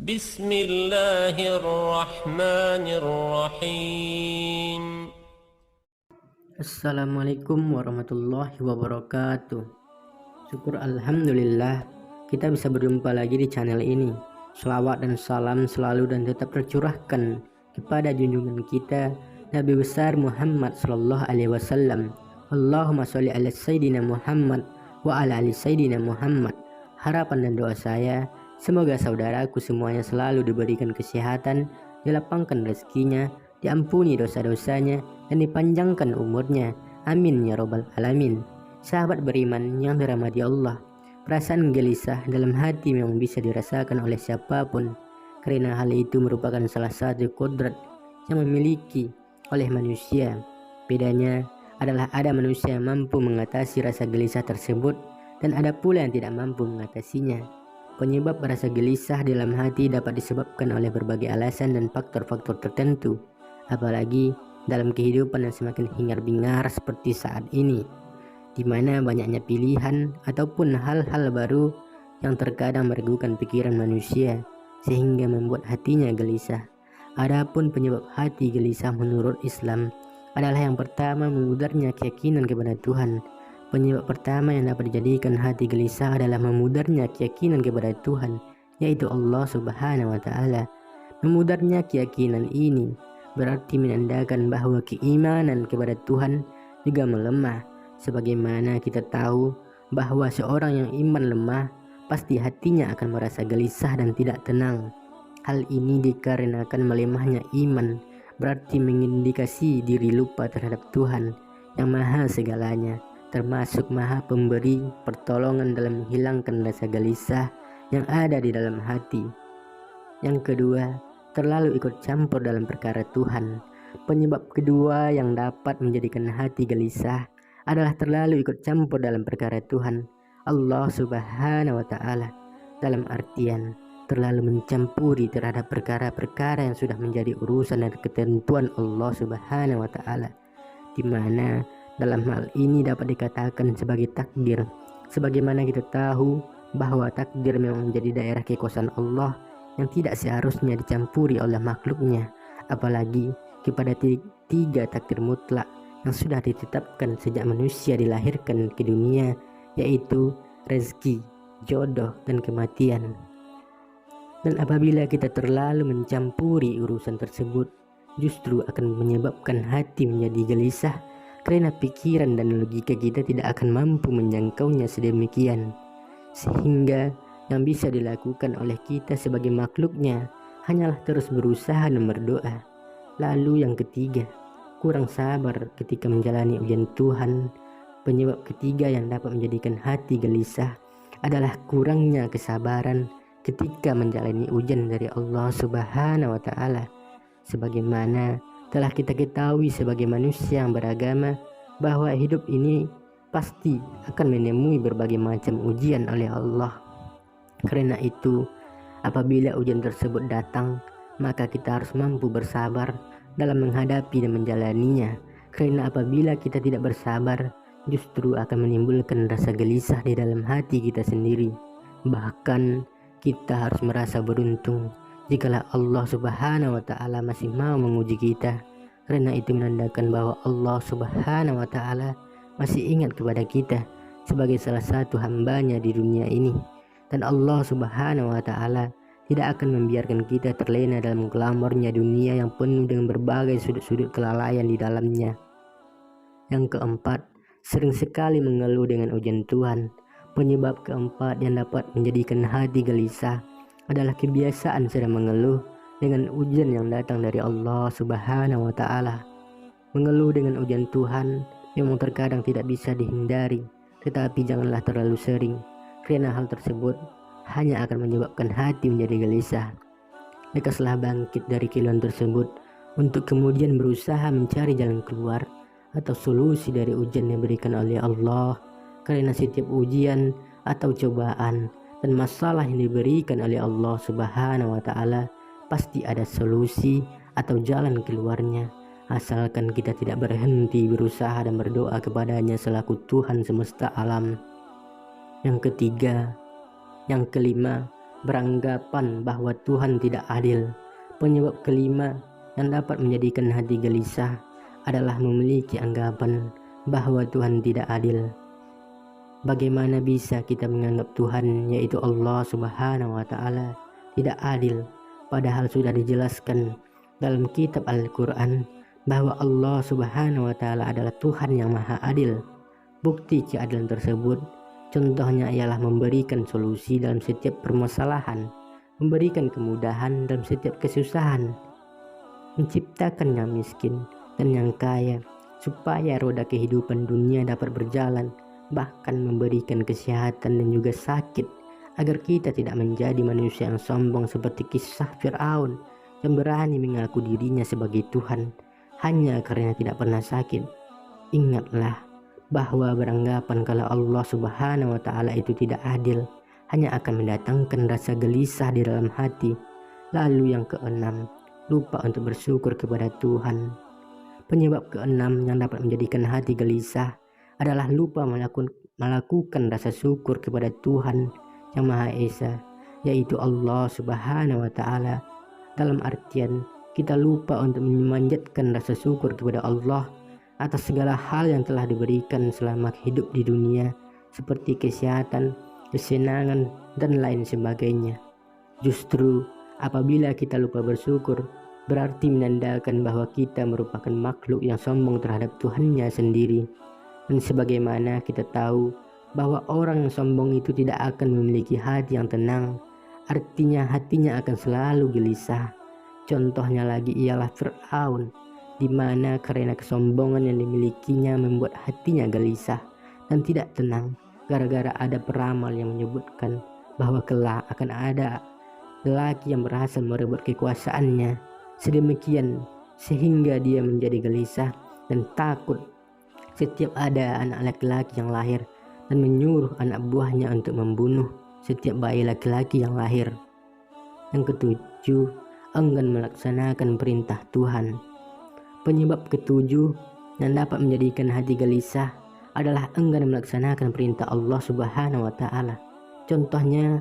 Bismillahirrahmanirrahim. Assalamualaikum warahmatullahi wabarakatuh. Syukur alhamdulillah kita bisa berjumpa lagi di channel ini. Selawat dan salam selalu dan tetap tercurahkan kepada junjungan kita Nabi besar Muhammad sallallahu alaihi wasallam. Allahumma sholli ala sayyidina Muhammad wa ala ali sayyidina Muhammad. Harapan dan doa saya, semoga saudaraku semuanya selalu diberikan kesehatan, dilapangkan rezekinya, diampuni dosa-dosanya, dan dipanjangkan umurnya. Amin ya robbal alamin. Sahabat beriman yang dirahmati Allah, perasaan gelisah dalam hati memang bisa dirasakan oleh siapapun, karena hal itu merupakan salah satu kodrat yang memiliki oleh manusia. Bedanya adalah ada manusia yang mampu mengatasi rasa gelisah tersebut, dan ada pula yang tidak mampu mengatasinya. Penyebab rasa gelisah dalam hati dapat disebabkan oleh berbagai alasan dan faktor-faktor tertentu, apalagi dalam kehidupan yang semakin hingar-bingar seperti saat ini, di mana banyaknya pilihan ataupun hal-hal baru yang terkadang meragukan pikiran manusia sehingga membuat hatinya gelisah. Adapun penyebab hati gelisah menurut Islam adalah yang pertama, memudarnya keyakinan kepada Tuhan. Penyebab pertama yang dapat dijadikan hati gelisah adalah memudarnya keyakinan kepada Tuhan, yaitu Allah Subhanahu wa taala. Memudarnya keyakinan ini berarti menandakan bahwa keimanan kepada Tuhan juga melemah. Sebagaimana kita tahu bahwa seorang yang iman lemah, pasti hatinya akan merasa gelisah dan tidak tenang. Hal ini dikarenakan melemahnya iman, berarti mengindikasi diri lupa terhadap Tuhan yang maha segalanya, termasuk maha pemberi pertolongan dalam menghilangkan rasa gelisah yang ada di dalam hati. Yang kedua, terlalu ikut campur dalam perkara Tuhan. Penyebab kedua yang dapat menjadikan hati gelisah adalah terlalu ikut campur dalam perkara Tuhan, Allah Subhanahu wa taala, dalam artian terlalu mencampuri terhadap perkara-perkara yang sudah menjadi urusan dan ketentuan Allah Subhanahu wa taala, di mana dalam hal ini dapat dikatakan sebagai takdir. Sebagaimana kita tahu bahwa takdir memang menjadi daerah kekuasaan Allah yang tidak seharusnya dicampuri oleh makhluknya, apalagi kepada tiga takdir mutlak yang sudah ditetapkan sejak manusia dilahirkan ke dunia, yaitu rezeki, jodoh, dan kematian. Dan apabila kita terlalu mencampuri urusan tersebut, justru akan menyebabkan hati menjadi gelisah, karena pikiran dan logika kita tidak akan mampu menjangkaunya sedemikian, sehingga yang bisa dilakukan oleh kita sebagai makhluknya hanyalah terus berusaha dan berdoa. Lalu yang ketiga, kurang sabar ketika menjalani ujian Tuhan. Penyebab ketiga yang dapat menjadikan hati gelisah adalah kurangnya kesabaran ketika menjalani ujian dari Allah Subhanahu wa taala. Sebagaimana telah kita ketahui sebagai manusia yang beragama bahwa hidup ini pasti akan menemui berbagai macam ujian oleh Allah. Karena itu, apabila ujian tersebut datang, maka kita harus mampu bersabar dalam menghadapi dan menjalaninya. Karena apabila kita tidak bersabar, justru akan menimbulkan rasa gelisah di dalam hati kita sendiri. Bahkan kita harus merasa beruntung jikalau Allah Subhanahu wa taala masih mau menguji kita. Karena itu menandakan bahwa Allah Subhanahu wa taala masih ingat kepada kita sebagai salah satu hambanya di dunia ini. Dan Allah Subhanahu wa taala tidak akan membiarkan kita terlena dalam glamornya dunia yang penuh dengan berbagai sudut-sudut kelalaian di dalamnya. Yang keempat, sering sekali mengeluh dengan ujian Tuhan. Penyebab keempat yang dapat menjadikan hati gelisah adalah kebiasaan sedang mengeluh dengan ujian yang datang dari Allah Subhanahu wa taala. Mengeluh dengan ujian Tuhan memang terkadang tidak bisa dihindari, tetapi janganlah terlalu sering, karena hal tersebut hanya akan menyebabkan hati menjadi gelisah. Lekaslah bangkit dari keluhan tersebut untuk kemudian berusaha mencari jalan keluar atau solusi dari ujian yang diberikan oleh Allah. Karena setiap ujian atau cobaan dan masalah yang diberikan oleh Allah Subhanahu wa taala pasti ada solusi atau jalan keluarnya, asalkan kita tidak berhenti berusaha dan berdoa kepadanya selaku Tuhan semesta alam. Yang ketiga, yang kelima, beranggapan bahwa Tuhan tidak adil. Penyebab kelima yang dapat menjadikan hati gelisah adalah memiliki anggapan bahwa Tuhan tidak adil. Bagaimana bisa kita menganggap Tuhan, yaitu Allah Subhanahu wa Ta'ala, tidak adil, padahal sudah dijelaskan dalam kitab Al-Quran bahwa Allah Subhanahu wa Ta'ala adalah Tuhan yang Maha Adil. Bukti keadilan tersebut contohnya ialah memberikan solusi dalam setiap permasalahan, memberikan kemudahan dalam setiap kesusahan, menciptakan yang miskin dan yang kaya supaya roda kehidupan dunia dapat berjalan, bahkan memberikan kesehatan dan juga sakit agar kita tidak menjadi manusia yang sombong seperti kisah Fir'aun yang berani mengaku dirinya sebagai Tuhan hanya karena tidak pernah sakit. Ingatlah bahwa beranggapan kalau Allah Subhanahu wa Ta'ala itu tidak adil hanya akan mendatangkan rasa gelisah di dalam hati. Lalu yang keenam, lupa untuk bersyukur kepada Tuhan. Penyebab keenam yang dapat menjadikan hati gelisah adalah lupa melakukan rasa syukur kepada Tuhan yang Maha Esa, yaitu Allah Subhanahu wa Ta'ala. Dalam artian kita lupa untuk memanjatkan rasa syukur kepada Allah atas segala hal yang telah diberikan selama hidup di dunia, seperti kesehatan, kesenangan, dan lain sebagainya. Justru apabila kita lupa bersyukur, berarti menandakan bahwa kita merupakan makhluk yang sombong terhadap Tuhannya sendiri. Dan sebagaimana kita tahu bahwa orang yang sombong itu tidak akan memiliki hati yang tenang, artinya hatinya akan selalu gelisah. Contohnya lagi ialah Fir'aun, di mana karena kesombongan yang dimilikinya membuat hatinya gelisah dan tidak tenang gara-gara ada peramal yang menyebutkan bahwa kelak akan ada lelaki yang berhasil merebut kekuasaannya. Sedemikian sehingga dia menjadi gelisah dan takut setiap ada anak laki-laki yang lahir dan menyuruh anak buahnya untuk membunuh setiap bayi laki-laki yang lahir. Yang ketujuh, enggan melaksanakan perintah Tuhan. Penyebab ketujuh yang dapat menjadikan hati gelisah adalah enggan melaksanakan perintah Allah Subhanahu wa Ta'ala. Contohnya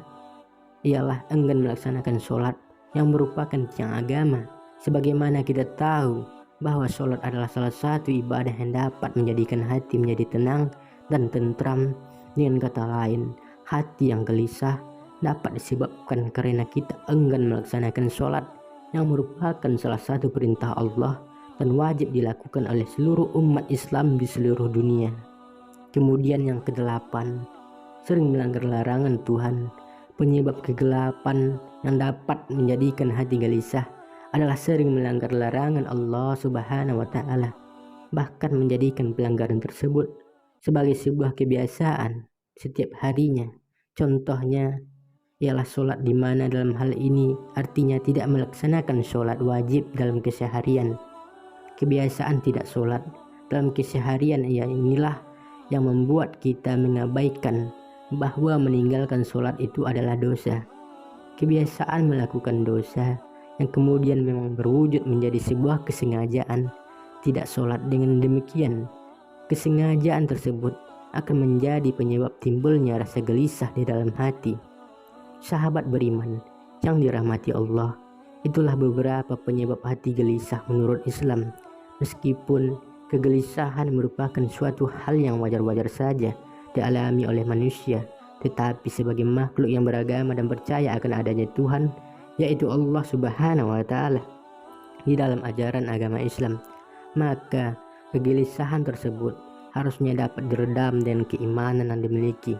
ialah enggan melaksanakan sholat yang merupakan tiang agama. Sebagaimana kita tahu bahwa sholat adalah salah satu ibadah yang dapat menjadikan hati menjadi tenang dan tentram. Dengan kata lain, hati yang gelisah dapat disebabkan karena kita enggan melaksanakan sholat yang merupakan salah satu perintah Allah dan wajib dilakukan oleh seluruh umat Islam di seluruh dunia. Kemudian yang kedelapan, sering melanggar larangan Tuhan. Penyebab kegelapan yang dapat menjadikan hati gelisah adalah sering melanggar larangan Allah Subhanahu wa Ta'ala, bahkan menjadikan pelanggaran tersebut sebagai sebuah kebiasaan setiap harinya. Contohnya ialah sholat, di mana dalam hal ini artinya tidak melaksanakan sholat wajib dalam keseharian. Kebiasaan tidak sholat dalam keseharian inilah yang membuat kita mengabaikan bahwa meninggalkan sholat itu adalah dosa. Kebiasaan melakukan dosa yang kemudian memang berwujud menjadi sebuah kesengajaan tidak sholat. Dengan demikian, kesengajaan tersebut akan menjadi penyebab timbulnya rasa gelisah di dalam hati. Sahabat beriman yang dirahmati Allah, itulah beberapa penyebab hati gelisah menurut Islam. Meskipun kegelisahan merupakan suatu hal yang wajar-wajar saja dialami oleh manusia, tetapi sebagai makhluk yang beragama dan percaya akan adanya Tuhan, yaitu Allah Subhanahu wa Ta'ala, di dalam ajaran agama Islam, maka kegelisahan tersebut harusnya dapat diredam dengan keimanan yang dimiliki.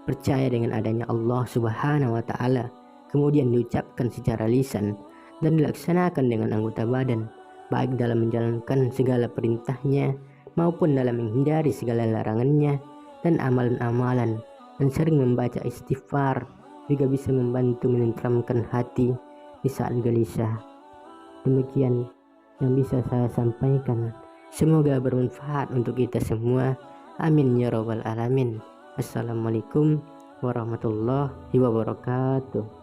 Percaya dengan adanya Allah Subhanahu wa Ta'ala, kemudian diucapkan secara lisan dan dilaksanakan dengan anggota badan, baik dalam menjalankan segala perintahnya maupun dalam menghindari segala larangannya, dan amalan-amalan dan sering membaca istighfar juga bisa membantu menenteramkan hati di saat gelisah. Demikian yang bisa saya sampaikan. Semoga bermanfaat untuk kita semua. Amin ya rabbal alamin. Assalamualaikum warahmatullahi wabarakatuh.